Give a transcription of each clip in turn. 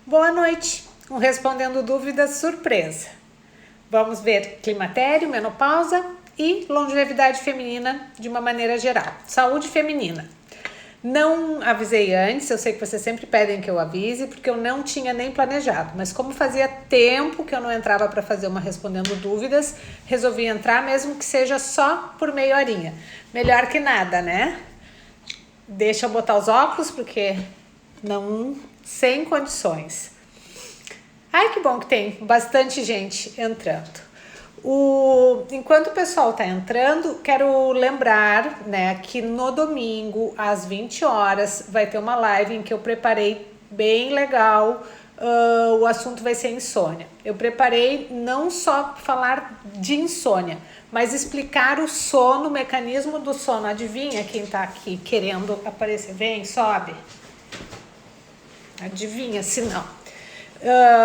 Boa noite, um Respondendo Dúvidas surpresa. Vamos ver climatério, menopausa e longevidade feminina de uma maneira geral. Saúde feminina. Não avisei antes, eu sei que vocês sempre pedem que eu avise, porque eu não tinha nem planejado. Mas como fazia tempo que eu não entrava para fazer uma Respondendo Dúvidas, resolvi entrar, mesmo que seja só por meia horinha. Melhor que nada, né? Deixa eu botar os óculos, porque não... sem condições. Ai, que bom que tem bastante gente entrando. Enquanto o pessoal está entrando, quero lembrar, né, que no domingo, às 20 horas, vai ter uma live em que eu preparei bem legal. O assunto vai ser insônia. Eu preparei não só falar de insônia, mas explicar o sono, o mecanismo do sono. Adivinha quem está aqui querendo aparecer? Vem, sobe. Adivinha se não.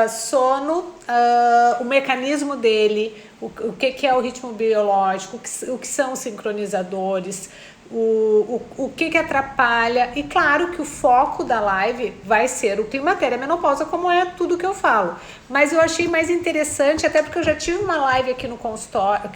Sono, o mecanismo dele, o que é o ritmo biológico, o que são os sincronizadores, o que atrapalha. E claro que o foco da live vai ser o climatério e a menopausa, como é tudo que eu falo. Mas eu achei mais interessante, até porque eu já tive uma live aqui no consultório,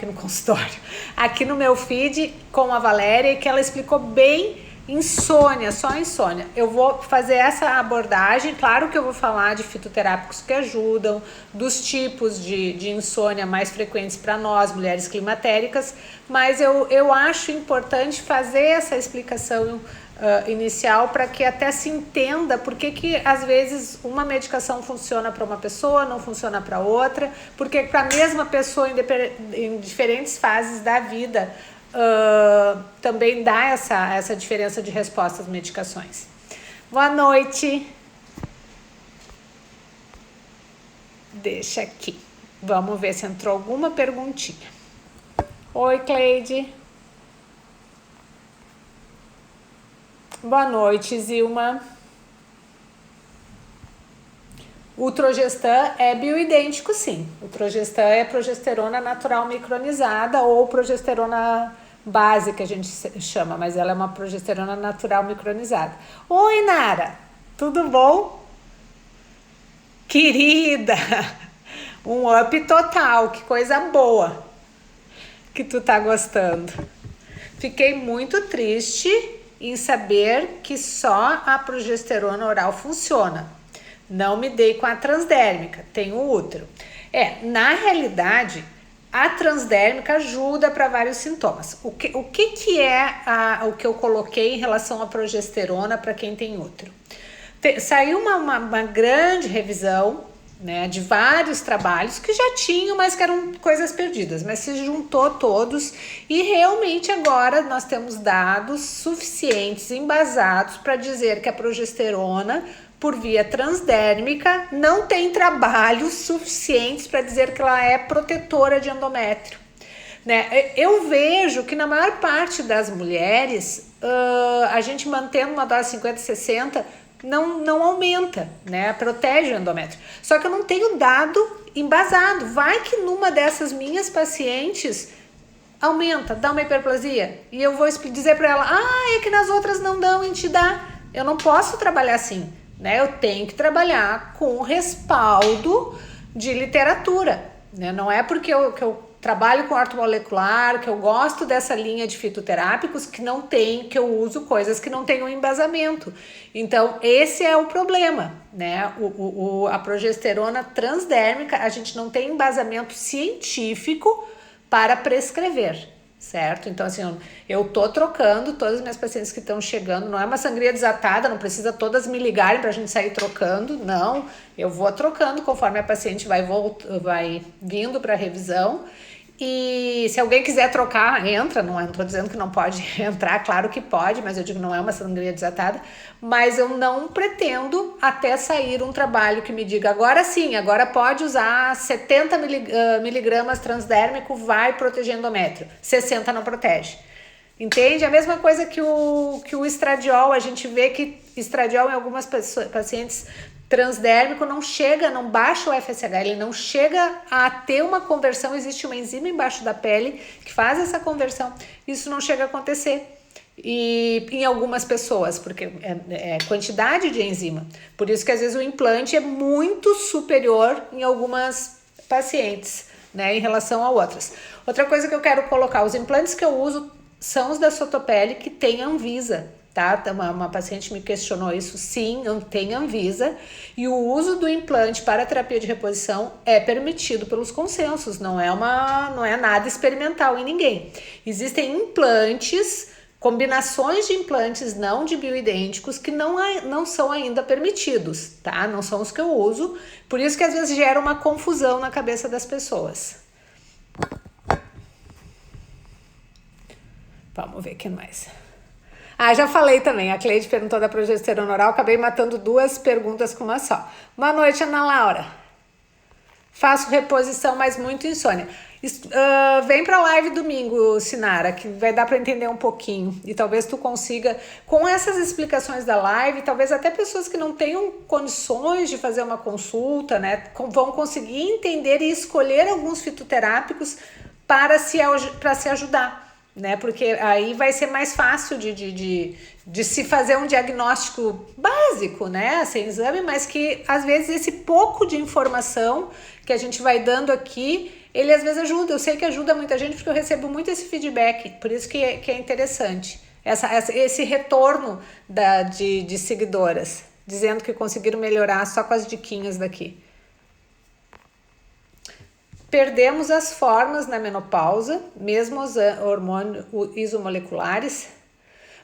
aqui no meu feed com a Valéria, que ela explicou bem insônia, só insônia. Eu vou fazer essa abordagem. Claro que eu vou falar de fitoterápicos que ajudam, dos tipos de insônia mais frequentes para nós, mulheres climatéricas, mas eu acho importante fazer essa explicação inicial para que até se entenda por que às vezes uma medicação funciona para uma pessoa, não funciona para outra, porque para a mesma pessoa em diferentes fases da vida também dá essa diferença de resposta às medicações. Boa noite. Deixa aqui. Vamos ver se entrou alguma perguntinha. Oi, Cleide. Boa noite, Zilma. O Trogestan é bioidêntico, sim. O Trogestan é progesterona natural micronizada ou progesterona básica, a gente chama, mas ela é uma progesterona natural micronizada. Oi, Nara, tudo bom? Querida, um up total, que coisa boa que tu tá gostando. Fiquei muito triste em saber que só a progesterona oral funciona. Não me dei com a transdérmica, tenho útero. Na realidade, a transdérmica ajuda para vários sintomas. O que é o que eu coloquei em relação à progesterona para quem tem útero? Saiu uma grande revisão, né, de vários trabalhos que já tinham, mas que eram coisas perdidas, mas se juntou todos e realmente agora nós temos dados suficientes, embasados para dizer que a progesterona por via transdérmica não tem trabalhos suficientes para dizer que ela é protetora de endométrio, né? Eu vejo que na maior parte das mulheres a gente mantendo uma dose 50-60 não aumenta, né? Protege o endométrio. Só que eu não tenho dado embasado. Vai que numa dessas minhas pacientes aumenta, dá uma hiperplasia e eu vou dizer para ela, é que nas outras não dão e te dá. Eu não posso trabalhar assim, né? Eu tenho que trabalhar com respaldo de literatura, né? Não é porque eu trabalho com ortomolecular, que eu gosto dessa linha de fitoterápicos que eu uso coisas que não tenham embasamento. Então, esse é o problema, né? A progesterona transdérmica, a gente não tem embasamento científico para prescrever, certo? Então, assim, eu tô trocando todas as minhas pacientes que estão chegando, não é uma sangria desatada, não precisa todas me ligarem pra gente sair trocando, não. Eu vou trocando conforme a paciente vai vindo para revisão. E se alguém quiser trocar, entra, não tô dizendo que não pode entrar, claro que pode, mas eu digo não é uma sangria desatada, mas eu não pretendo até sair um trabalho que me diga agora sim, agora pode usar 70 miligramas transdérmico, vai proteger endométrio, 60 não protege. Entende? A mesma coisa que o estradiol, a gente vê que estradiol em algumas pacientes transdérmico não baixa o FSH, ele não chega a ter uma conversão, existe uma enzima embaixo da pele que faz essa conversão, isso não chega a acontecer. e em algumas pessoas, porque é quantidade de enzima. Por isso que às vezes o implante é muito superior em algumas pacientes, né, em relação a outras. Outra coisa que eu quero colocar, os implantes que eu uso são os da Sotopele que tem Anvisa, tá? Uma paciente me questionou isso, sim, tem Anvisa, e o uso do implante para terapia de reposição é permitido pelos consensos, não é nada experimental em ninguém. Existem implantes, combinações de implantes não de bioidênticos que não são ainda permitidos, tá? Não são os que eu uso, por isso que às vezes gera uma confusão na cabeça das pessoas. Vamos ver o que mais. Já falei também, a Cleide perguntou da progesterona oral, acabei matando 2 perguntas com uma só. Boa noite, Ana Laura. Faço reposição, mas muito insônia. Vem pra live domingo, Sinara, que vai dar para entender um pouquinho. E talvez tu consiga, com essas explicações da live, talvez até pessoas que não tenham condições de fazer uma consulta, né, vão conseguir entender e escolher alguns fitoterápicos para se ajudar. Né? Porque aí vai ser mais fácil de se fazer um diagnóstico básico, né? Sem exame, mas que às vezes esse pouco de informação que a gente vai dando aqui, ele às vezes ajuda. Eu sei que ajuda muita gente porque eu recebo muito esse feedback, por isso que é interessante. Esse retorno de seguidoras, dizendo que conseguiram melhorar só com as diquinhas daqui. Perdemos as formas na menopausa, mesmo os hormônios isomoleculares.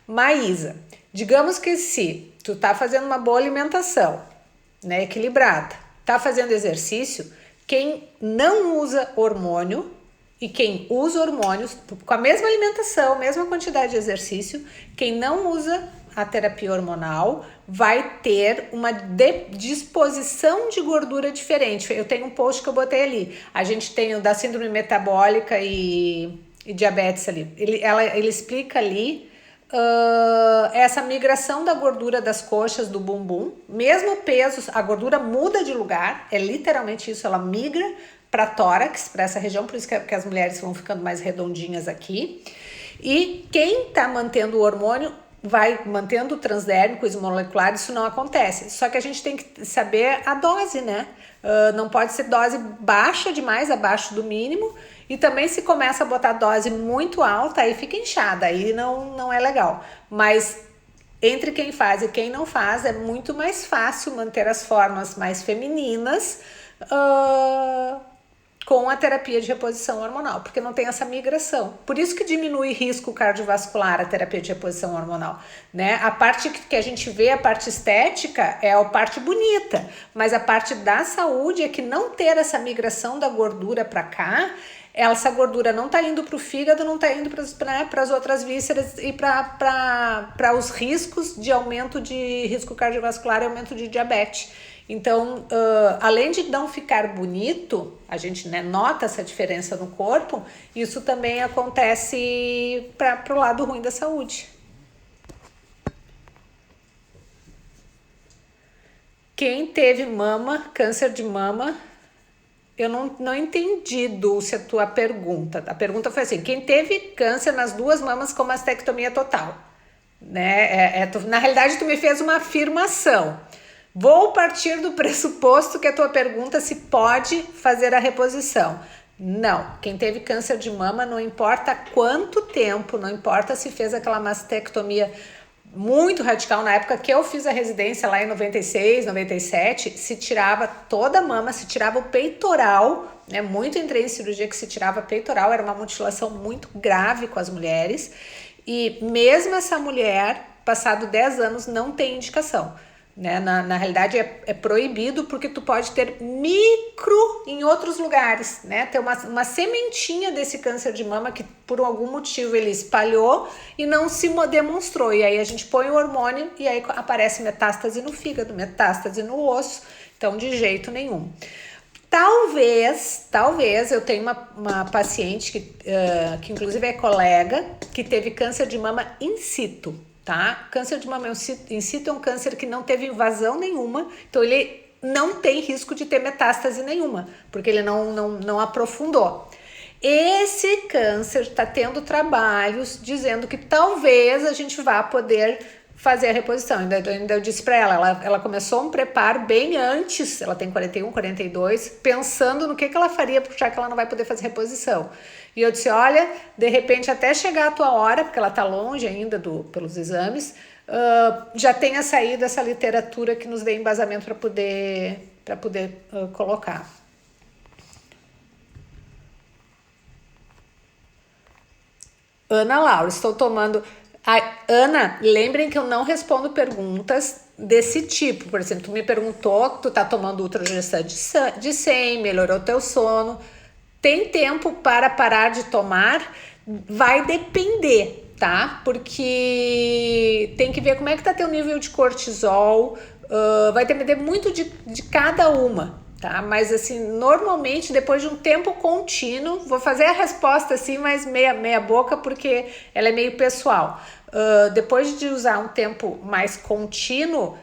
Maísa, digamos que se tu tá fazendo uma boa alimentação, né, equilibrada, tá fazendo exercício, quem não usa hormônio e quem usa hormônios, com a mesma alimentação, mesma quantidade de exercício, quem não usa a terapia hormonal vai ter uma disposição de gordura diferente. Eu tenho um post que eu botei ali. A gente tem o da síndrome metabólica e diabetes ali. Ele explica ali essa migração da gordura das coxas, do bumbum. Mesmo peso, a gordura muda de lugar. É literalmente isso, ela migra para tórax, para essa região. Por isso que as mulheres vão ficando mais redondinhas aqui. E quem está mantendo o hormônio vai mantendo o transdérmico, molecular, isso não acontece. Só que a gente tem que saber a dose, né? Não pode ser dose baixa demais, abaixo do mínimo. E também se começa a botar dose muito alta, aí fica inchada, aí não é legal. Mas entre quem faz e quem não faz, é muito mais fácil manter as formas mais femininas com a terapia de reposição hormonal, porque não tem essa migração. Por isso que diminui risco cardiovascular a terapia de reposição hormonal, né? A parte que a gente vê, a parte estética, é a parte bonita, mas a parte da saúde é que não ter essa migração da gordura para cá, essa gordura não está indo para o fígado, não está indo para as outras vísceras e para os riscos de aumento de risco cardiovascular e aumento de diabetes. Então, além de não ficar bonito, a gente, né, nota essa diferença no corpo, isso também acontece para o lado ruim da saúde. Quem teve câncer de mama, eu não entendi, Dulce, a tua pergunta. A pergunta foi assim, quem teve câncer nas 2 mamas com mastectomia total? Né? Na realidade, tu me fez uma afirmação. Vou partir do pressuposto que a tua pergunta se pode fazer a reposição. Não, quem teve câncer de mama, não importa quanto tempo, não importa se fez aquela mastectomia muito radical, na época que eu fiz a residência lá em 96, 97, se tirava toda a mama, se tirava o peitoral, né? Muito entrei em cirurgia que se tirava peitoral, era uma mutilação muito grave com as mulheres, e mesmo essa mulher, passado 10 anos, não tem indicação. Né? Na realidade é proibido porque tu pode ter micro em outros lugares, né? Ter uma sementinha desse câncer de mama que por algum motivo ele espalhou e não se demonstrou, e aí a gente põe o hormônio e aí aparece metástase no fígado, metástase no osso, então de jeito nenhum. Talvez eu tenha uma paciente que inclusive é colega, que teve câncer de mama in situ. Tá? Câncer de mama in situ é um câncer que não teve invasão nenhuma, então ele não tem risco de ter metástase nenhuma, porque ele não aprofundou. Esse câncer está tendo trabalhos dizendo que talvez a gente vá poder fazer a reposição. Ainda eu disse para ela começou um preparo bem antes, ela tem 41, 42, pensando no que ela faria, já que ela não vai poder fazer reposição. E eu disse, olha, de repente até chegar a tua hora, porque ela está longe ainda pelos exames, já tenha saído essa literatura que nos dê embasamento para poder colocar. Ana Laura, estou tomando... Ana, lembrem que eu não respondo perguntas desse tipo. Por exemplo, tu me perguntou que tu tá tomando ultragestante de 100, melhorou teu sono. Tem tempo para parar de tomar? Vai depender, tá? Porque tem que ver como é que tá teu nível de cortisol. Vai depender muito de cada uma. Tá? Mas assim, normalmente depois de um tempo contínuo, vou fazer a resposta assim, mas meia boca, porque ela é meio pessoal. Depois de usar um tempo mais contínuo,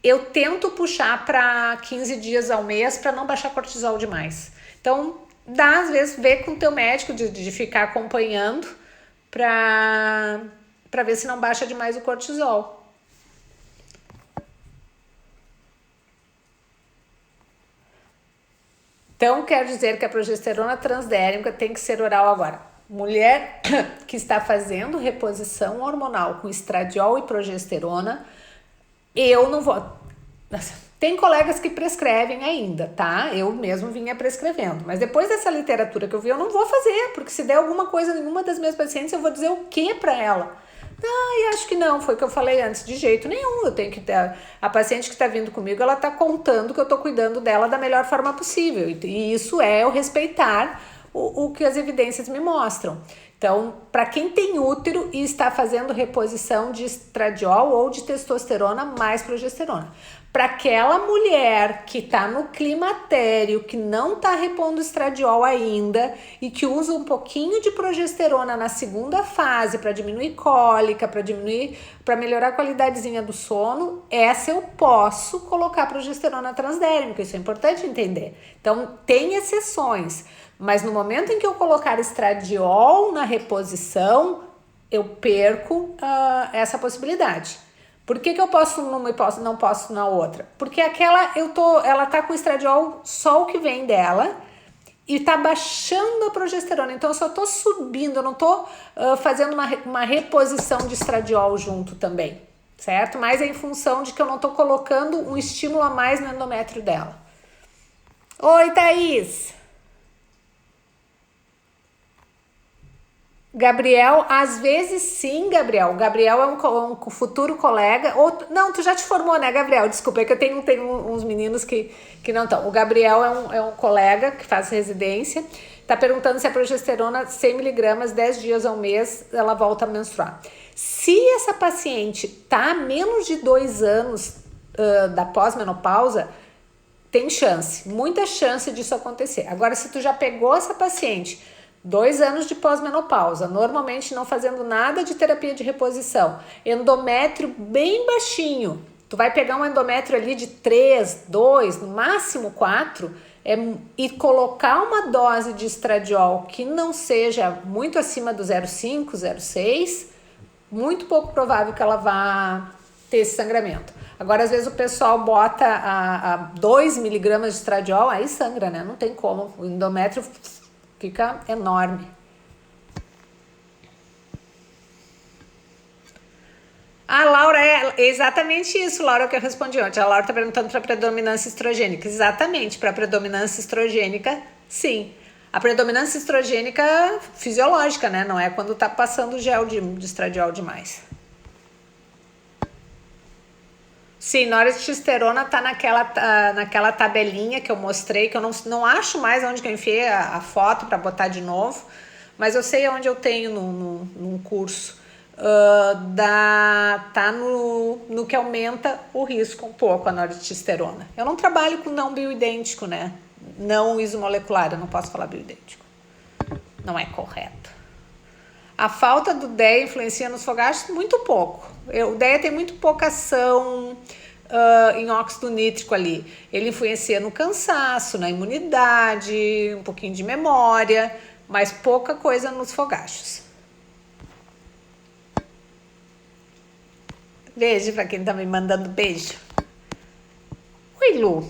eu tento puxar para 15 dias ao mês para não baixar cortisol demais. Então, dá às vezes ver com o teu médico de ficar acompanhando para ver se não baixa demais o cortisol. Então, quer dizer que a progesterona transdérmica tem que ser oral agora. Mulher que está fazendo reposição hormonal com estradiol e progesterona, eu não vou... Tem colegas que prescrevem ainda, tá? Eu mesmo vinha prescrevendo. Mas depois dessa literatura que eu vi, eu não vou fazer, porque se der alguma coisa em uma das minhas pacientes, eu vou dizer o que para ela? E acho que não, foi o que eu falei antes, de jeito nenhum. Eu tenho que ter. A paciente que está vindo comigo, ela está contando que eu estou cuidando dela da melhor forma possível. E isso é eu respeitar o que as evidências me mostram. Então, para quem tem útero e está fazendo reposição de estradiol ou de testosterona mais progesterona. Para aquela mulher que está no climatério, que não está repondo estradiol ainda e que usa um pouquinho de progesterona na segunda fase para diminuir cólica, para melhorar a qualidadezinha do sono, essa eu posso colocar progesterona transdérmica, isso é importante entender. Então, tem exceções, mas no momento em que eu colocar estradiol na reposição, eu perco essa possibilidade. Por que eu posso numa e não posso na outra? Porque ela tá com estradiol só o que vem dela e tá baixando a progesterona. Então eu só tô subindo, eu não tô fazendo uma reposição de estradiol junto também, certo? Mas é em função de que eu não tô colocando um estímulo a mais no endométrio dela. Oi, Thaís! Gabriel, às vezes sim, Gabriel. O Gabriel é um futuro colega. Não, tu já te formou, né, Gabriel? Desculpa, é que eu tenho uns meninos que não estão. O Gabriel é um colega que faz residência. Tá perguntando se a progesterona 100mg, 10 dias ao mês, ela volta a menstruar. Se essa paciente tá a menos de 2 anos da pós-menopausa, tem chance, muita chance disso acontecer. Agora, se tu já pegou essa paciente 2 anos de pós-menopausa, normalmente não fazendo nada de terapia de reposição, endométrio bem baixinho, tu vai pegar um endométrio ali de 3, 2, no máximo 4, e colocar uma dose de estradiol que não seja muito acima do 0,5, 0,6, muito pouco provável que ela vá ter esse sangramento. Agora, às vezes o pessoal bota a 2 miligramas de estradiol, aí sangra, né? Não tem como, o endométrio fica enorme. A Laura, é exatamente isso, Laura, que eu respondi ontem. A Laura está perguntando para predominância estrogênica. Exatamente, para predominância estrogênica, sim. A predominância estrogênica fisiológica, né? Não é quando tá passando gel de estradiol demais. Sim, noradtestosterona tá naquela tabelinha que eu mostrei, que eu não acho mais onde que eu enfiei a foto para botar de novo, mas eu sei onde eu tenho num curso. Tá no que aumenta o risco um pouco a noradtestosterona. Eu não trabalho com não bioidêntico, né? Não isomolecular, eu não posso falar bioidêntico. Não é correto. A falta do DEA influencia nos fogachos? Muito pouco. O DEA tem muito pouca ação em óxido nítrico ali. Ele influencia no cansaço, na imunidade, um pouquinho de memória, mas pouca coisa nos fogachos. Beijo para quem tá me mandando beijo. Oi, Lu.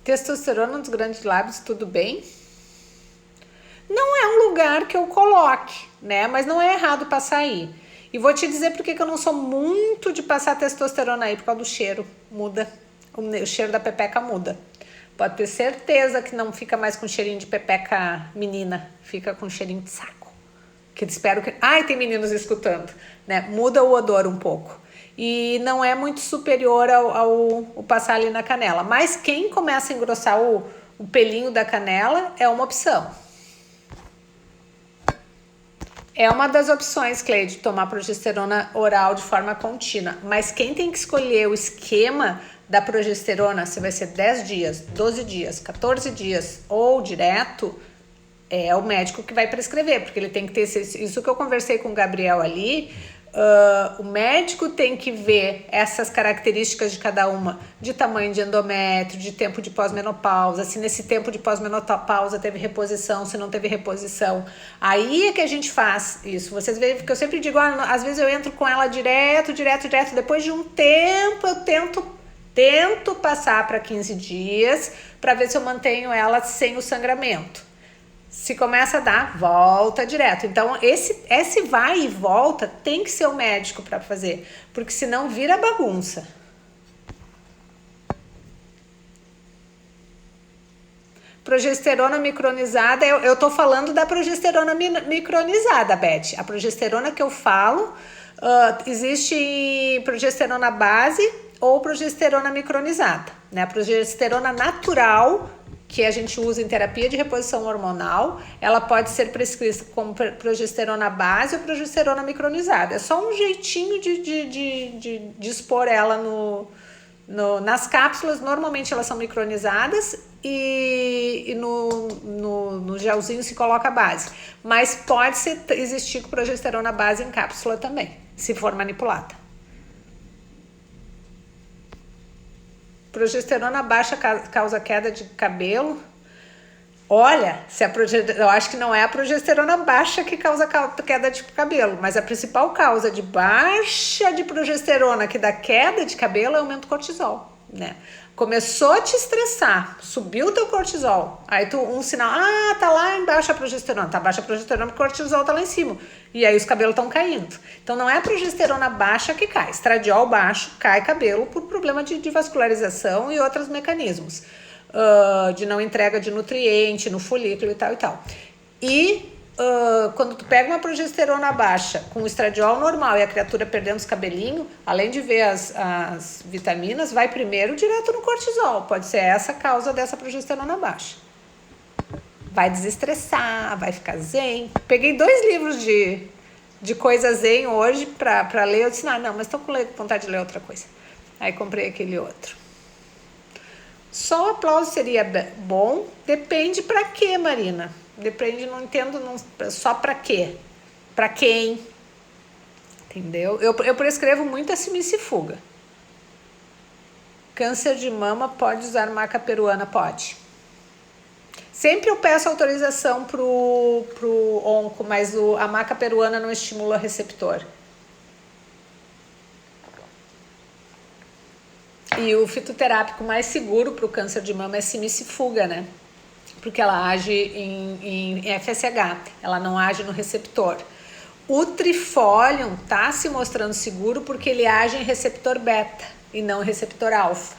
Testosterona nos grandes lábios, tudo bem? Não é um lugar que eu coloque, né? Mas não é errado passar aí. E vou te dizer por que eu não sou muito de passar testosterona aí, por causa do cheiro. Muda. O cheiro da pepeca muda. Pode ter certeza que não fica mais com cheirinho de pepeca menina. Fica com cheirinho de saco. Que espero que... Ai, tem meninos escutando, né? Muda o odor um pouco. E não é muito superior ao passar ali na canela. Mas quem começa a engrossar o pelinho da canela é uma opção. É uma das opções, Cleide, tomar progesterona oral de forma contínua. Mas quem tem que escolher o esquema da progesterona, se vai ser 10 dias, 12 dias, 14 dias ou direto, é o médico que vai prescrever, porque ele tem que ter isso que eu conversei com o Gabriel ali. O médico tem que ver essas características de cada uma, de tamanho de endométrio, de tempo de pós-menopausa, se nesse tempo de pós-menopausa teve reposição, se não teve reposição. Aí é que a gente faz isso. Vocês veem que eu sempre digo, às vezes eu entro com ela direto, depois de um tempo eu tento passar para 15 dias para ver se eu mantenho ela sem o sangramento. Se começa a dar, volta direto. Então, esse vai e volta tem que ser o médico para fazer, porque senão vira bagunça. Progesterona micronizada, eu tô falando da progesterona micronizada, Beth. A progesterona que eu falo, existe progesterona base ou progesterona micronizada, né? A progesterona natural, que a gente usa em terapia de reposição hormonal, ela pode ser prescrita como progesterona base ou progesterona micronizada. É só um jeitinho de expor ela nas cápsulas. Normalmente elas são micronizadas e no gelzinho se coloca a base. Mas pode existir com progesterona base em cápsula também, se for manipulada. Progesterona baixa causa queda de cabelo. Olha, eu acho que não é a progesterona baixa que causa queda de cabelo, mas a principal causa de baixa de progesterona que dá queda de cabelo é o aumento do cortisol, né? Começou a te estressar, subiu o teu cortisol, aí um sinal, tá lá embaixo a progesterona, tá baixa a progesterona, o cortisol tá lá em cima, e aí os cabelos estão caindo. Então não é a progesterona baixa que cai, estradiol baixo, cai cabelo por problema de vascularização e outros mecanismos, de não entrega de nutriente no folículo e tal. E quando tu pega uma progesterona baixa com o estradiol normal e a criatura perdendo os cabelinhos, além de ver as vitaminas, vai primeiro direto no cortisol. Pode ser essa a causa dessa progesterona baixa. Vai desestressar, vai ficar zen. Peguei 2 livros de coisa zen hoje pra ler. Eu disse, não, mas tô com vontade de ler outra coisa. Aí comprei aquele outro. Só o aplauso seria bom? Depende pra quê, Marina? Depende, não entendo, só pra quê? Pra quem? Entendeu? Eu prescrevo muito a simicifuga. Câncer de mama, pode usar maca peruana? Pode. Sempre eu peço autorização pro onco, mas a maca peruana não estimula receptor. E o fitoterápico mais seguro pro câncer de mama é simicifuga, né? Porque ela age em FSH, ela não age no receptor. O trifolium tá se mostrando seguro porque ele age em receptor beta e não em receptor alfa,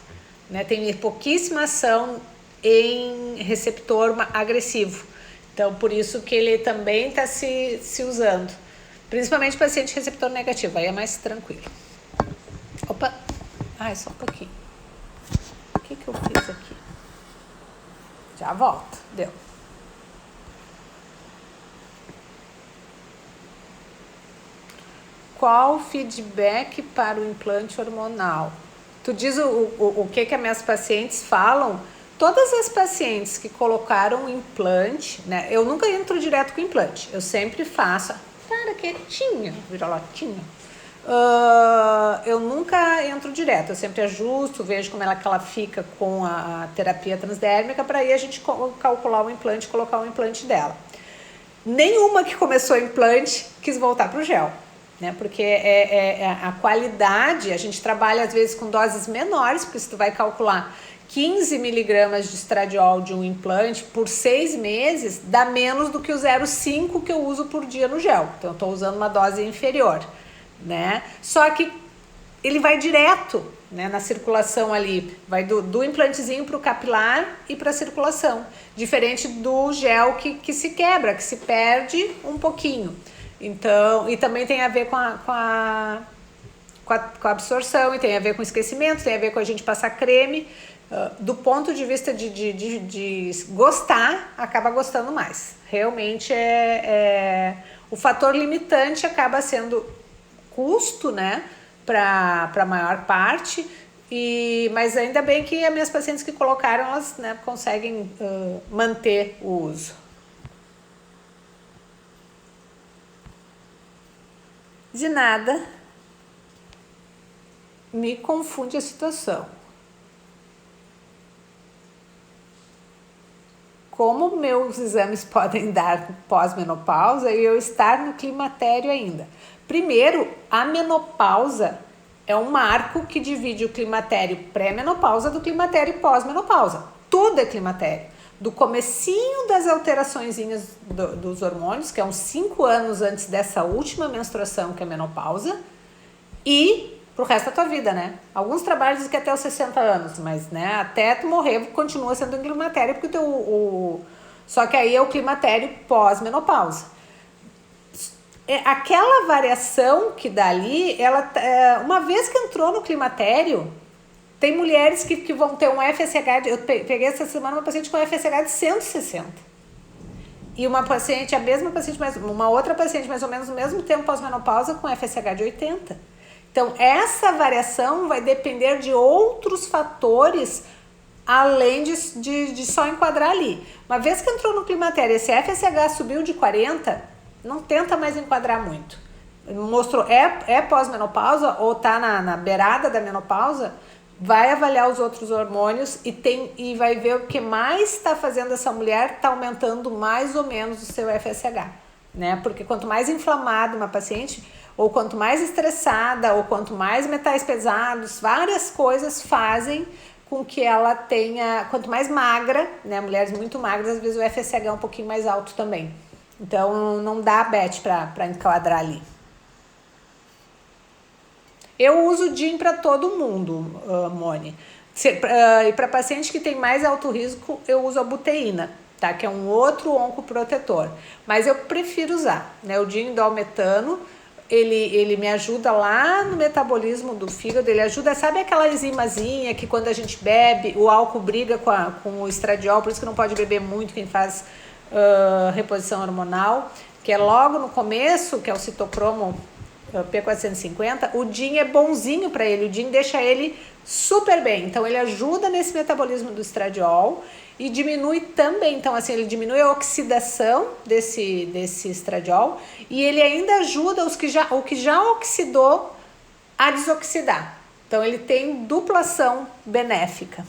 né? Tem pouquíssima ação em receptor agressivo. Então, por isso que ele também está se usando. Principalmente paciente receptor negativo, aí é mais tranquilo. Opa! Só um pouquinho. O que eu fiz aqui? Já volto, deu. Qual feedback para o implante hormonal? Tu diz o que as minhas pacientes falam? Todas as pacientes que colocaram implante, né? Eu nunca entro direto com implante, eu sempre faço, para quietinha, vira-latinha. Eu nunca entro direto, eu sempre ajusto, vejo como que ela fica com a terapia transdérmica para aí a gente calcular o implante, colocar o implante dela. Nenhuma que começou o implante quis voltar para o gel, né? Porque a qualidade, a gente trabalha às vezes com doses menores, porque se tu vai calcular 15 miligramas de estradiol de um implante por 6 meses, dá menos do que o 0,5 que eu uso por dia no gel. Então eu estou usando uma dose inferior, né? Só que ele vai direto, né, na circulação ali, vai do implantezinho para o capilar e para a circulação, diferente do gel que se quebra, que se perde um pouquinho. Então, e também tem a ver com a absorção, e tem a ver com esquecimento, tem a ver com a gente passar creme. Do ponto de vista de gostar, acaba gostando mais. Realmente o fator limitante acaba sendo custo, né, para a maior parte, mas ainda bem que as minhas pacientes que colocaram, elas, né, conseguem manter o uso. De nada, me confunde a situação. Como meus exames podem dar pós-menopausa e eu estar no climatério ainda? Primeiro, a menopausa é um marco que divide o climatério pré-menopausa do climatério pós-menopausa. Tudo é climatério. Do comecinho das alteraçõezinhas dos hormônios, que é uns 5 anos antes dessa última menstruação, que é a menopausa, e pro resto da tua vida, né? Alguns trabalhos dizem que até os 60 anos, mas, né, até tu morrer continua sendo um climatério, porque só que aí é o climatério pós-menopausa. Aquela variação que dá ali, uma vez que entrou no climatério, tem mulheres que vão ter um FSH, eu peguei essa semana uma paciente com FSH de 160. E uma paciente, uma outra paciente mais ou menos no mesmo tempo pós-menopausa com FSH de 80. Então, essa variação vai depender de outros fatores, além de só enquadrar ali. Uma vez que entrou no climatério, esse FSH subiu de 40, não tenta mais enquadrar muito. Mostrou, pós-menopausa ou tá na beirada da menopausa, vai avaliar os outros hormônios e vai ver o que mais está fazendo essa mulher, está aumentando mais ou menos o seu FSH, né? Porque quanto mais inflamada uma paciente, ou quanto mais estressada, ou quanto mais metais pesados, várias coisas fazem com que ela tenha, quanto mais magra, né? Mulheres muito magras, às vezes o FSH é um pouquinho mais alto também. Então não dá bet para enquadrar ali. Eu uso DIN para todo mundo, Mone. E para paciente que tem mais alto risco, eu uso a buteína, tá? Que é um outro oncoprotetor. Mas eu prefiro usar, né? O DIN-indolmetano, ele me ajuda lá no metabolismo do fígado, ele ajuda, sabe aquela enzimazinha que quando a gente bebe, o álcool briga com o estradiol, por isso que não pode beber muito quem faz reposição hormonal, que é logo no começo, que é o citocromo P450, o DIN é bonzinho para ele, o DIN deixa ele super bem, então ele ajuda nesse metabolismo do estradiol e diminui também, então assim, ele diminui a oxidação desse estradiol e ele ainda ajuda o que já oxidou a desoxidar, então ele tem dupla ação benéfica.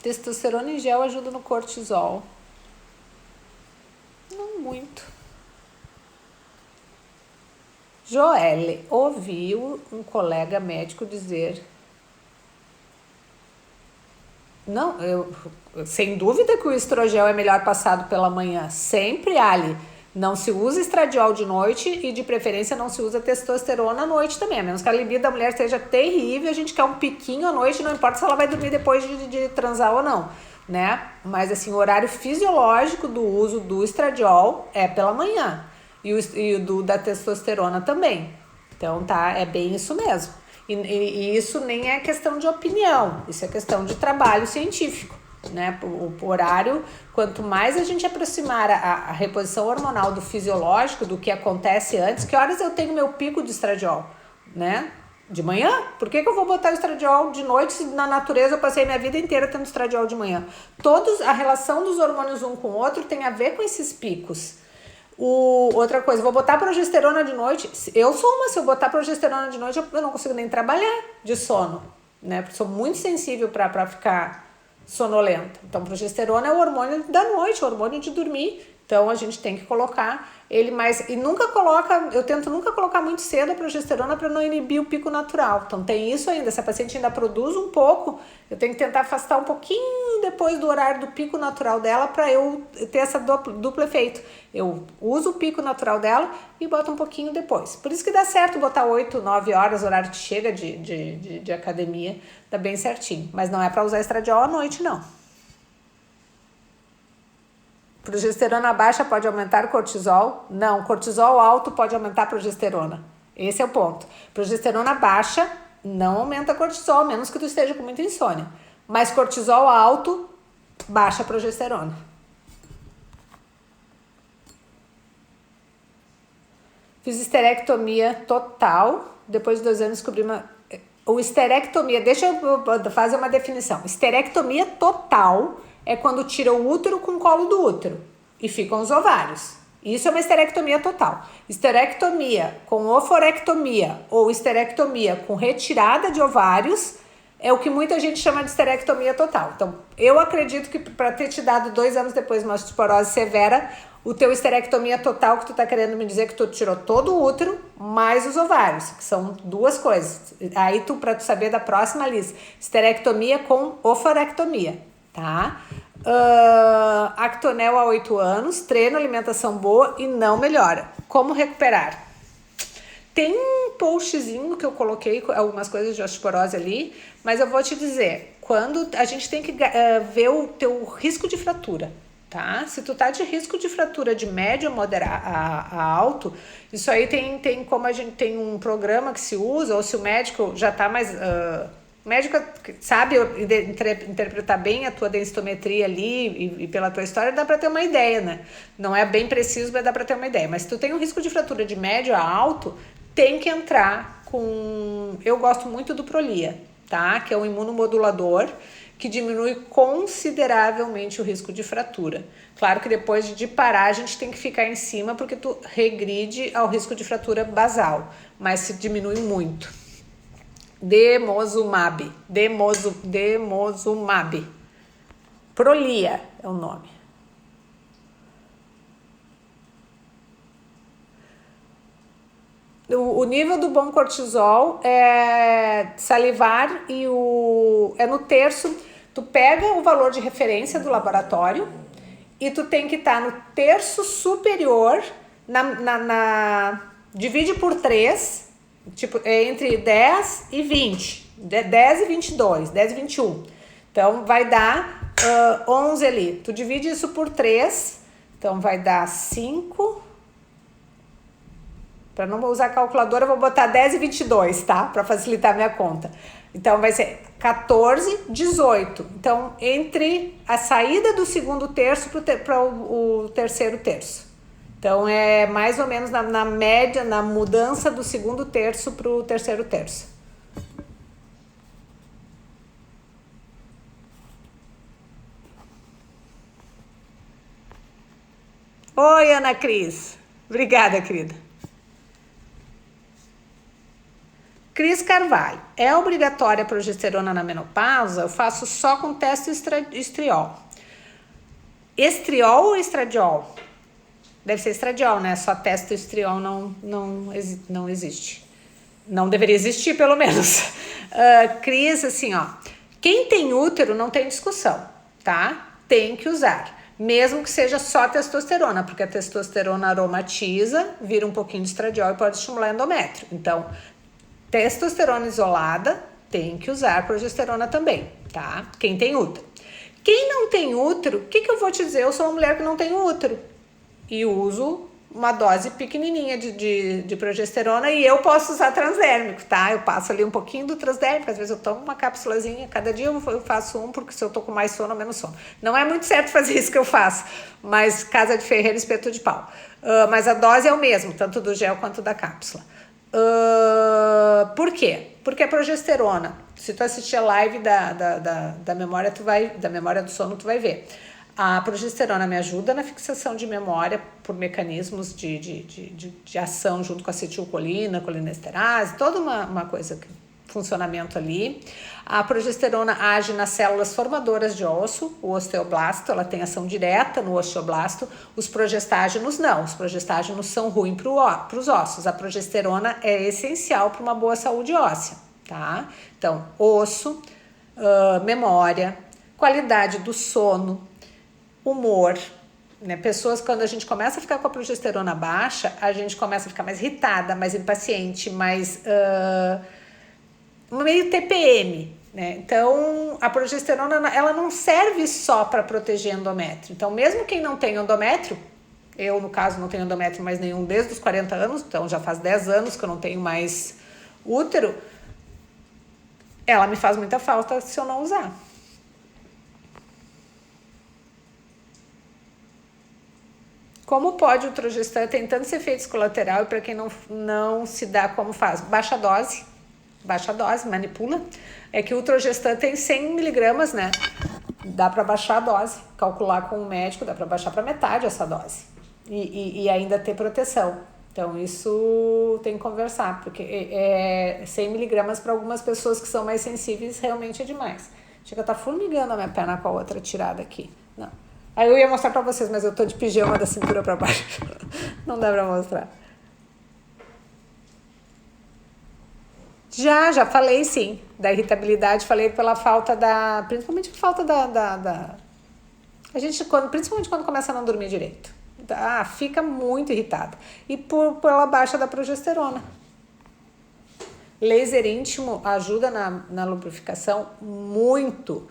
Testosterona em gel ajuda no cortisol? Não muito. Joelle, ouviu um colega médico dizer... Não, sem dúvida que o estrogel é melhor passado pela manhã. Sempre, Ali. Não se usa estradiol de noite e, de preferência, não se usa testosterona à noite também. A menos que a libido da mulher seja terrível, a gente quer um piquinho à noite, não importa se ela vai dormir depois de transar ou não, né? Mas, assim, o horário fisiológico do uso do estradiol é pela manhã. E da testosterona também. Então, tá, é bem isso mesmo. E isso nem é questão de opinião, isso é questão de trabalho científico, né? O horário, quanto mais a gente aproximar a reposição hormonal do fisiológico, do que acontece antes, que horas eu tenho meu pico de estradiol, né? De manhã? Por que eu vou botar o estradiol de noite se na natureza eu passei minha vida inteira tendo estradiol de manhã? A relação dos hormônios um com o outro tem a ver com esses picos. Outra coisa, vou botar progesterona de noite. Eu sou uma, se eu botar progesterona de noite, eu não consigo nem trabalhar de sono, né? Porque sou muito sensível para ficar sonolenta. Então, progesterona é o hormônio da noite, o hormônio de dormir. Então, a gente tem que colocar ele mais... E nunca coloca... Eu tento nunca colocar muito cedo a progesterona para não inibir o pico natural. Então, tem isso ainda. Se a paciente ainda produz um pouco, eu tenho que tentar afastar um pouquinho depois do horário do pico natural dela para eu ter essa duplo efeito. Eu uso o pico natural dela e boto um pouquinho depois. Por isso que dá certo botar 8, 9 horas, horário que chega de academia, dá bem certinho. Mas não é para usar estradiol à noite, não. Progesterona baixa pode aumentar o cortisol? Não, cortisol alto pode aumentar a progesterona. Esse é o ponto. Progesterona baixa não aumenta cortisol, a menos que tu esteja com muita insônia. Mas cortisol alto baixa a progesterona. Fiz esterectomia total. Depois de 2 anos descobri uma... O esterectomia, deixa eu fazer uma definição. Esterectomia total é quando tira o útero com o colo do útero e ficam os ovários. Isso é uma esterectomia total. Esterectomia com oforectomia ou esterectomia com retirada de ovários é o que muita gente chama de esterectomia total. Então, eu acredito que para ter te dado 2 anos depois uma osteoporose severa, o teu esterectomia total, que tu tá querendo me dizer que tu tirou todo o útero mais os ovários, que são 2 coisas. Aí para tu saber da próxima lista, esterectomia com oforectomia, tá? Actonel há 8 anos, treino, alimentação boa e não melhora. Como recuperar? Tem um postzinho que eu coloquei algumas coisas de osteoporose ali, mas eu vou te dizer, quando a gente tem que ver o teu risco de fratura, tá? Se tu tá de risco de fratura de médio a alto, isso aí tem como a gente tem um programa que se usa, ou se o médico já tá mais... o médico sabe interpretar bem a tua densitometria ali e pela tua história dá para ter uma ideia, né? Não é bem preciso, mas dá para ter uma ideia. Mas se tu tem um risco de fratura de médio a alto, tem que entrar com... Eu gosto muito do Prolia, tá? Que é um imunomodulador que diminui consideravelmente o risco de fratura. Claro que depois de parar a gente tem que ficar em cima porque tu regride ao risco de fratura basal, mas se diminui muito. Denosumab. Prolia é o nome. O nível do bom cortisol é salivar e é no terço. Tu pega o valor de referência do laboratório e tu tem que estar no terço superior, divide por 3, tipo, entre 10 e 20, 10 e 22, 10 e 21. Então, vai dar 11 ali. Tu divide isso por 3, então vai dar 5... Para não usar a calculadora, eu vou botar 10 e 22, tá? Para facilitar a minha conta. Então, vai ser 14, 18. Então, entre a saída do segundo terço para o terceiro terço. Então, é mais ou menos na média, na mudança do segundo terço para o terceiro terço. Oi, Ana Cris. Obrigada, querida. Cris Carvalho, é obrigatória a progesterona na menopausa? Eu faço só com teste estriol. Estriol ou estradiol? Deve ser estradiol, né? Só teste estriol não existe. Não deveria existir, pelo menos. Cris, assim, ó. Quem tem útero não tem discussão, tá? Tem que usar. Mesmo que seja só testosterona, porque a testosterona aromatiza, vira um pouquinho de estradiol e pode estimular endométrio. Então... testosterona isolada, tem que usar progesterona também, tá? Quem tem útero. Quem não tem útero, o que eu vou te dizer? Eu sou uma mulher que não tem útero e uso uma dose pequenininha de progesterona e eu posso usar transdérmico, tá? Eu passo ali um pouquinho do transdérmico, às vezes eu tomo uma cápsulazinha, cada dia eu faço um, porque se eu tô com mais sono ou menos sono. Não é muito certo fazer isso que eu faço, mas casa de ferreiro, espeto de pau. Mas a dose é o mesmo, tanto do gel quanto da cápsula. Por quê? Porque a progesterona, se tu assistir a live da memória, da memória do sono, tu vai ver. A progesterona me ajuda na fixação de memória por mecanismos de ação junto com a acetilcolina, colinesterase, toda uma coisa, funcionamento ali. A progesterona age nas células formadoras de osso, o osteoblasto, ela tem ação direta no osteoblasto, os progestágenos não, os progestágenos são ruins para os ossos, a progesterona é essencial para uma boa saúde óssea, tá? Então, osso, memória, qualidade do sono, humor, né? Pessoas, quando a gente começa a ficar com a progesterona baixa, a gente começa a ficar mais irritada, mais impaciente, mais meio TPM, né? Então a progesterona ela não serve só para proteger endométrio. Então mesmo quem não tem endométrio, eu no caso não tenho endométrio mais nenhum desde os 40 anos, então já faz 10 anos que eu não tenho mais útero, ela me faz muita falta se eu não usar. Como pode o Trogestan, tem tantos efeitos colaterais, e para quem não se dá como faz? Baixa dose, manipula. É que o Trogestan tem 100 miligramas, né? Dá para baixar a dose, calcular com o médico, dá para baixar para metade essa dose. E ainda ter proteção. Então isso tem que conversar, porque 100 miligramas para algumas pessoas que são mais sensíveis realmente é demais. Chega a estar formigando a minha perna com a outra tirada aqui. Não. Aí eu ia mostrar pra vocês, mas eu tô de pijama da cintura pra baixo. Não dá pra mostrar. Já falei sim, da irritabilidade, falei pela falta principalmente por falta a gente, principalmente quando começa a não dormir direito. Fica muito irritada. E pela baixa da progesterona. Laser íntimo ajuda na lubrificação muito.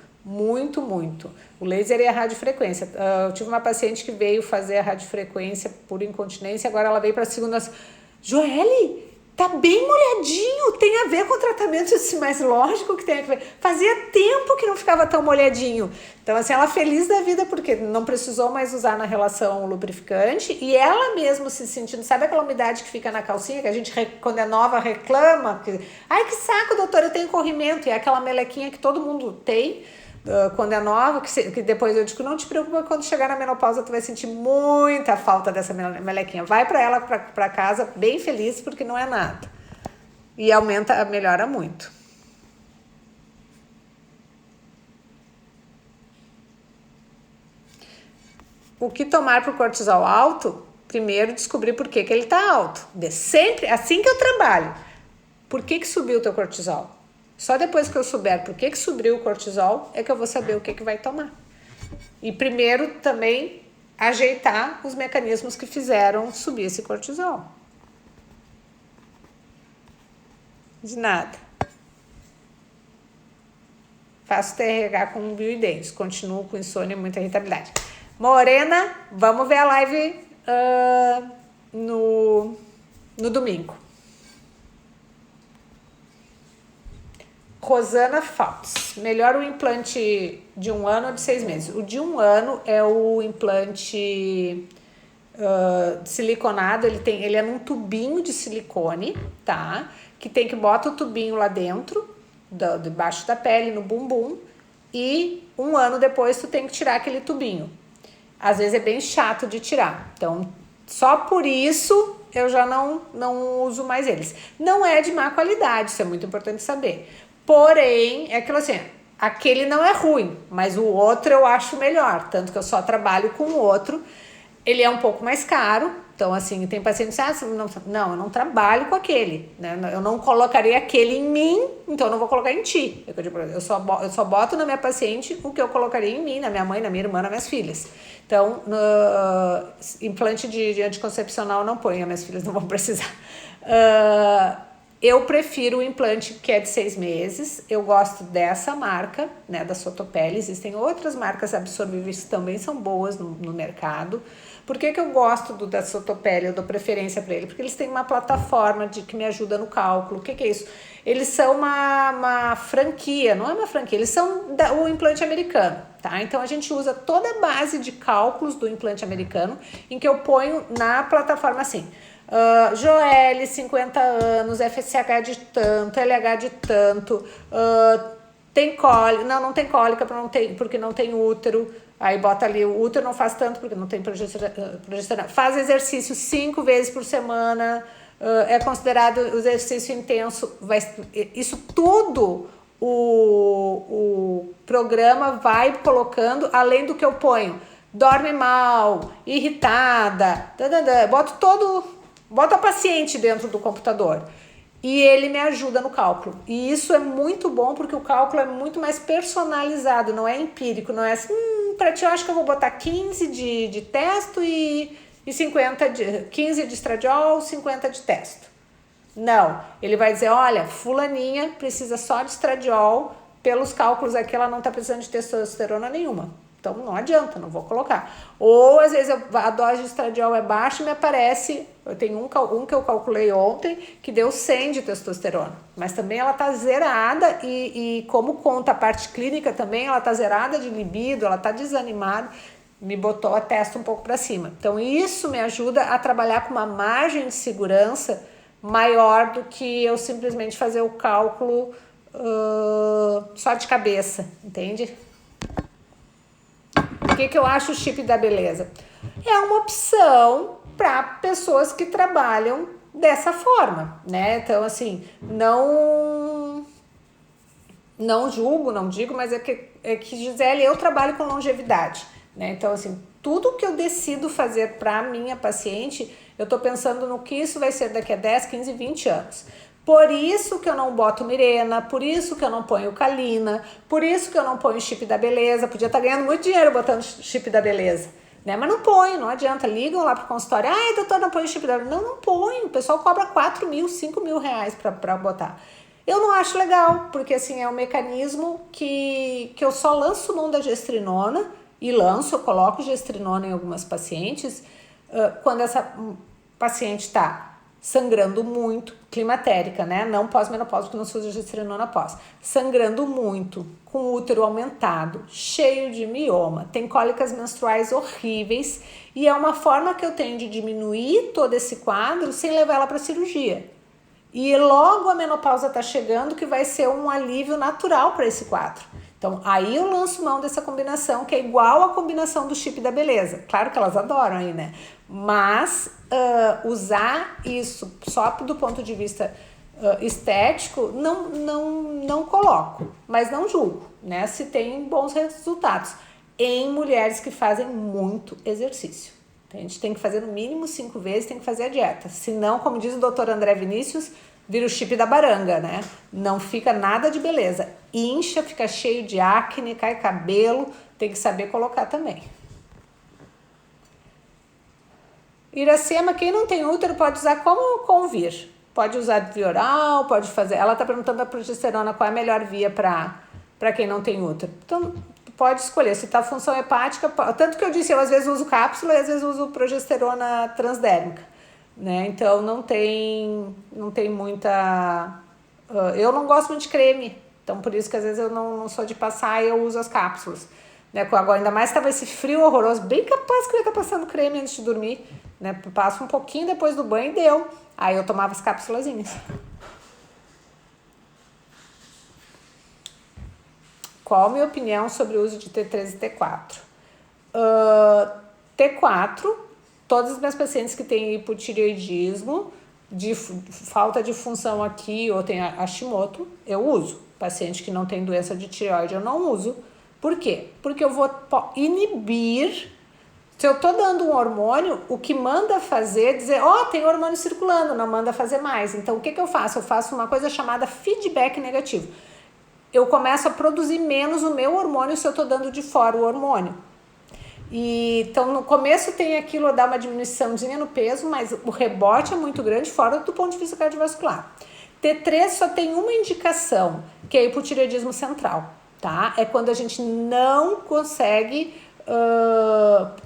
O laser é a radiofrequência. Eu tive uma paciente que veio fazer a radiofrequência por incontinência, agora ela veio para a segunda. Joelle, tá bem molhadinho, tem a ver com o tratamento mais lógico que tem a ver. Fazia tempo que não ficava tão molhadinho. Então, assim, ela feliz da vida porque não precisou mais usar na relação lubrificante e ela mesmo se sentindo, sabe aquela umidade que fica na calcinha, que a gente, quando é nova, reclama? Ai, que saco, doutora, eu tenho corrimento. E é aquela melequinha que todo mundo tem. Quando é nova, que depois eu digo, não te preocupa, quando chegar na menopausa tu vai sentir muita falta dessa melequinha. Vai para ela para casa bem feliz, porque não é nada. E melhora muito. O que tomar para o cortisol alto? Primeiro descobrir por que ele está alto. Sempre, assim que eu trabalho. Por que subiu o teu cortisol? Só depois que eu souber por que subiu o cortisol é que eu vou saber o que vai tomar. E primeiro também ajeitar os mecanismos que fizeram subir esse cortisol. De nada. Faço TRH com bioidênticos. Continuo com insônia e muita irritabilidade. Morena, vamos ver a live no domingo. Rosana Faltz, melhor o implante de 1 ano ou de 6 meses? O de 1 ano é o implante siliconado, ele é num tubinho de silicone, tá? Que bota o tubinho lá dentro, debaixo da pele, no bumbum, e 1 ano depois tu tem que tirar aquele tubinho. Às vezes é bem chato de tirar, então só por isso eu já não uso mais eles. Não é de má qualidade, isso é muito importante saber. Porém, é aquilo assim, aquele não é ruim, mas o outro eu acho melhor, tanto que eu só trabalho com o outro. Ele é um pouco mais caro, então assim, tem pacientes que não, eu não trabalho com aquele, né? Eu não colocaria aquele em mim, então eu não vou colocar em ti. Eu só boto na minha paciente o que eu colocaria em mim, na minha mãe, na minha irmã, nas minhas filhas. Então, implante de anticoncepcional não ponho, minhas filhas não vão precisar. Eu prefiro o implante que é de 6 meses, eu gosto dessa marca, né, da Sotopele. Existem outras marcas absorvíveis que também são boas no mercado. Por que eu gosto da Sotopele, eu dou preferência para ele? Porque eles têm uma plataforma que me ajuda no cálculo. O que é isso? Eles são uma franquia, não é uma franquia, eles são o implante americano, tá? Então a gente usa toda a base de cálculos do implante americano, em que eu ponho na plataforma assim... Joelle, 50 anos, FSH de tanto, LH de tanto, Tem cólica, não tem cólica porque não tem útero, aí bota ali, o útero não faz tanto porque não tem progesterona. Faz exercício 5 vezes por semana, é considerado exercício intenso, isso tudo o programa vai colocando, além do que eu ponho, dorme mal, irritada, boto a paciente dentro do computador. E ele me ajuda no cálculo. E isso é muito bom porque o cálculo é muito mais personalizado, não é empírico, não é assim, para ti eu acho que eu vou botar 15 de testo e 50 15 de estradiol, 50 de testo. Não, ele vai dizer, olha, fulaninha precisa só de estradiol, pelos cálculos aqui ela não tá precisando de testosterona nenhuma. Então não adianta, não vou colocar. Ou às vezes a dose de estradiol é baixa e me aparece, eu tenho um que eu calculei ontem que deu 100 de testosterona, mas também ela tá zerada e como conta a parte clínica também, ela tá zerada de libido, ela tá desanimada, me botou a testa um pouco para cima. Então isso me ajuda a trabalhar com uma margem de segurança maior do que eu simplesmente fazer o cálculo só de cabeça, entende? O que eu acho o chip da beleza? É uma opção para pessoas que trabalham dessa forma, né? Então, assim, não julgo, não digo, mas é que Gisele, eu trabalho com longevidade, né? Então, assim, tudo que eu decido fazer para minha paciente, eu tô pensando no que isso vai ser daqui a 10, 15, 20 anos. Por isso que eu não boto Mirena, por isso que eu não ponho Calina, por isso que eu não ponho chip da beleza. Podia estar ganhando muito dinheiro botando chip da beleza, né? Mas não ponho, não adianta. Ligam lá pro consultório, ai, doutor, não põe chip da beleza. Não ponho. O pessoal cobra 4 mil, 5 mil reais pra botar. Eu não acho legal, porque assim, é um mecanismo que eu só lanço mão da gestrinona, eu coloco gestrinona em algumas pacientes, quando essa paciente está sangrando muito, climatérica, né? Não pós-menopausa, porque não se usa gestrinona pós. Sangrando muito, com útero aumentado, cheio de mioma, tem cólicas menstruais horríveis e é uma forma que eu tenho de diminuir todo esse quadro sem levar ela para cirurgia. E logo a menopausa tá chegando, que vai ser um alívio natural para esse quadro. Então, aí eu lanço mão dessa combinação, que é igual a combinação do chip da beleza. Claro que elas adoram aí, né? Mas usar isso só do ponto de vista estético, não coloco, mas não julgo, né? Se tem bons resultados em mulheres que fazem muito exercício. A gente tem que fazer no mínimo 5 vezes, tem que fazer a dieta. Senão, como diz o doutor André Vinícius, vira o chip da baranga, né? Não fica nada de beleza. Incha, fica cheio de acne, cai cabelo, tem que saber colocar também. Iracema, quem não tem útero pode usar como convir. Pode usar via oral, pode fazer... Ela tá perguntando a progesterona qual é a melhor via para quem não tem útero. Então, pode escolher. Se tá função hepática... Tanto que eu disse, eu às vezes uso cápsula e às vezes uso progesterona transdérmica, né? Então, não tem muita... eu não gosto muito de creme. Então, por isso que às vezes eu não sou de passar e eu uso as cápsulas. Né? Agora, ainda mais estava esse frio horroroso, bem capaz que eu ia estar passando creme antes de dormir, né? Passo um pouquinho depois do banho e deu. Aí eu tomava as cápsulazinhas. Qual a minha opinião sobre o uso de T3 e T4? T4, todas as minhas pacientes que têm hipotireoidismo, de falta de função aqui ou tem Hashimoto, eu uso. Paciente que não tem doença de tireoide, eu não uso. Por quê? Porque eu vou inibir. Se eu tô dando um hormônio, o que manda fazer é dizer, tem hormônio circulando, não manda fazer mais. Então, o que eu faço? Eu faço uma coisa chamada feedback negativo. Eu começo a produzir menos o meu hormônio se eu tô dando de fora o hormônio. Então, no começo tem aquilo, dá uma diminuiçãozinha no peso, mas o rebote é muito grande, fora do ponto de vista cardiovascular. T3 só tem uma indicação, que é hipotireoidismo central, tá? É quando a gente não consegue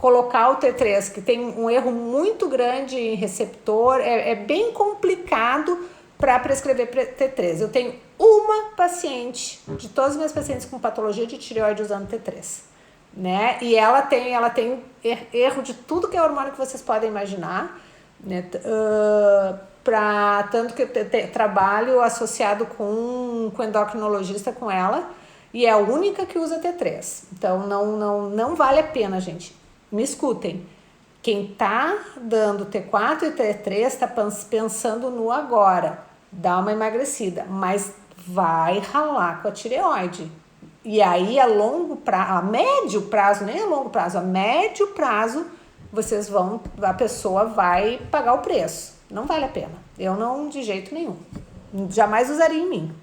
colocar o T3, que tem um erro muito grande em receptor, é bem complicado para prescrever T3. Eu tenho uma paciente, de todas as minhas pacientes com patologia de tireoide usando T3, né? E ela tem erro de tudo que é hormônio que vocês podem imaginar, né? Tanto que eu trabalho associado com endocrinologista com ela, e é a única que usa T3. Então não vale a pena, gente. Me escutem. Quem tá dando T4 e T3 tá pensando no agora. Dá uma emagrecida, mas vai ralar com a tireoide. E aí a longo prazo, a médio prazo, nem a longo prazo, a médio prazo, a pessoa vai pagar o preço. Não vale a pena. Eu não, de jeito nenhum. Jamais usaria em mim.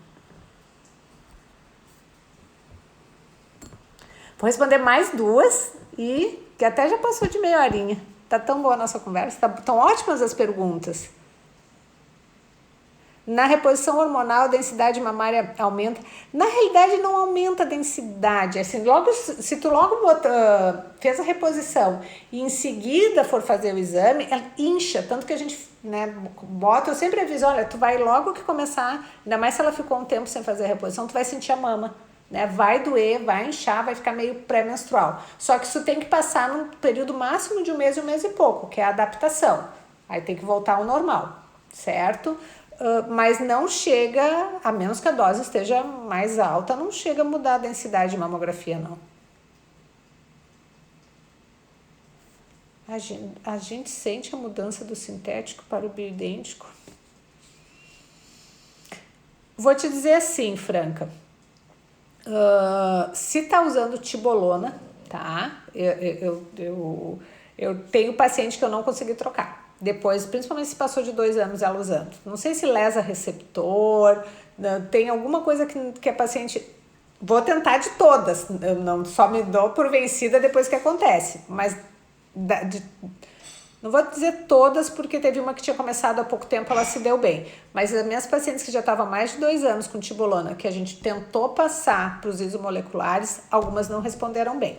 Vou responder mais duas e que até já passou de meia horinha. Tá tão boa a nossa conversa, tão ótimas as perguntas. Na reposição hormonal, a densidade mamária aumenta. Na realidade, não aumenta a densidade. Assim, se tu fez a reposição e em seguida for fazer o exame, ela incha. Tanto que a gente bota, eu sempre aviso, olha, tu vai logo que começar, ainda mais se ela ficou um tempo sem fazer a reposição, tu vai sentir a mama. Vai doer, vai inchar, vai ficar meio pré-menstrual. Só que isso tem que passar num período máximo de um mês e pouco, que é a adaptação. Aí tem que voltar ao normal, certo? Mas não chega, a menos que a dose esteja mais alta, não chega a mudar a densidade de mamografia, não. A gente sente a mudança do sintético para o bioidêntico? Vou te dizer assim, Franca. Se tá usando tibolona, tá? Eu tenho paciente que eu não consegui trocar. Depois, principalmente se passou de 2 anos ela usando. Não sei se lesa receptor, tem alguma coisa que a paciente... Vou tentar de todas, eu não só me dou por vencida depois que acontece, mas não vou dizer todas porque teve uma que tinha começado há pouco tempo, ela se deu bem, mas as minhas pacientes que já estavam há mais de 2 anos com tibolona, que a gente tentou passar para os isomoleculares, algumas não responderam bem,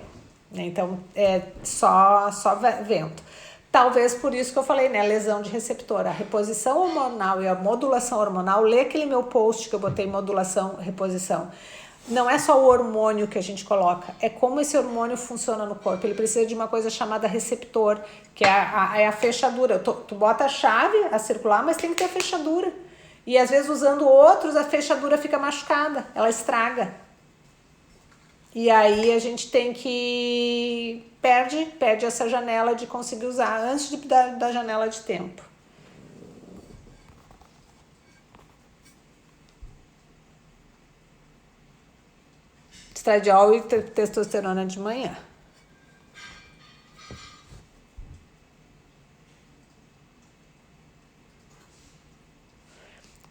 né? Então é só vento. Talvez por isso que eu falei, né? Lesão de receptor. A reposição hormonal e a modulação hormonal, lê aquele meu post que eu botei modulação, reposição. Não é só o hormônio que a gente coloca, é como esse hormônio funciona no corpo. Ele precisa de uma coisa chamada receptor, que é a fechadura. Tu bota a chave, a circular, mas tem que ter a fechadura. E às vezes usando outros, a fechadura fica machucada, ela estraga. E aí a gente tem que... Perde essa janela de conseguir usar antes da janela de tempo. Estradiol e testosterona de manhã.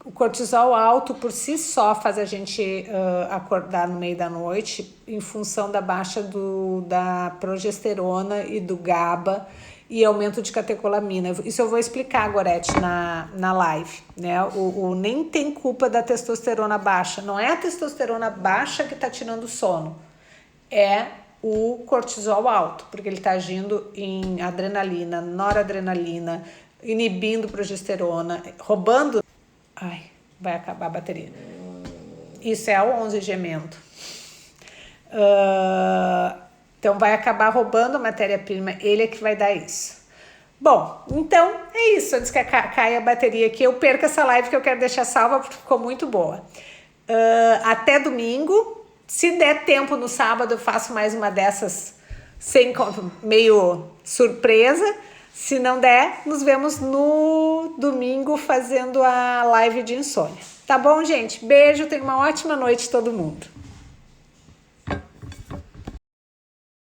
O cortisol alto por si só faz a gente acordar no meio da noite em função da baixa da progesterona e do GABA e aumento de catecolamina. Isso eu vou explicar, Gorete, na live, né? Nem tem culpa da testosterona baixa. Não é a testosterona baixa que está tirando o sono. É o cortisol alto, porque ele está agindo em adrenalina, noradrenalina, inibindo progesterona, roubando... Ai, vai acabar a bateria. Isso é o 11 gemendo. Então vai acabar roubando a matéria-prima, ele é que vai dar isso. Bom, então é isso. Antes que caia a bateria aqui, eu perco essa live que eu quero deixar salva porque ficou muito boa. Até domingo. Se der tempo no sábado, eu faço mais uma dessas meio surpresa. Se não der, nos vemos no domingo fazendo a live de insônia. Tá bom, gente? Beijo, tenha uma ótima noite todo mundo.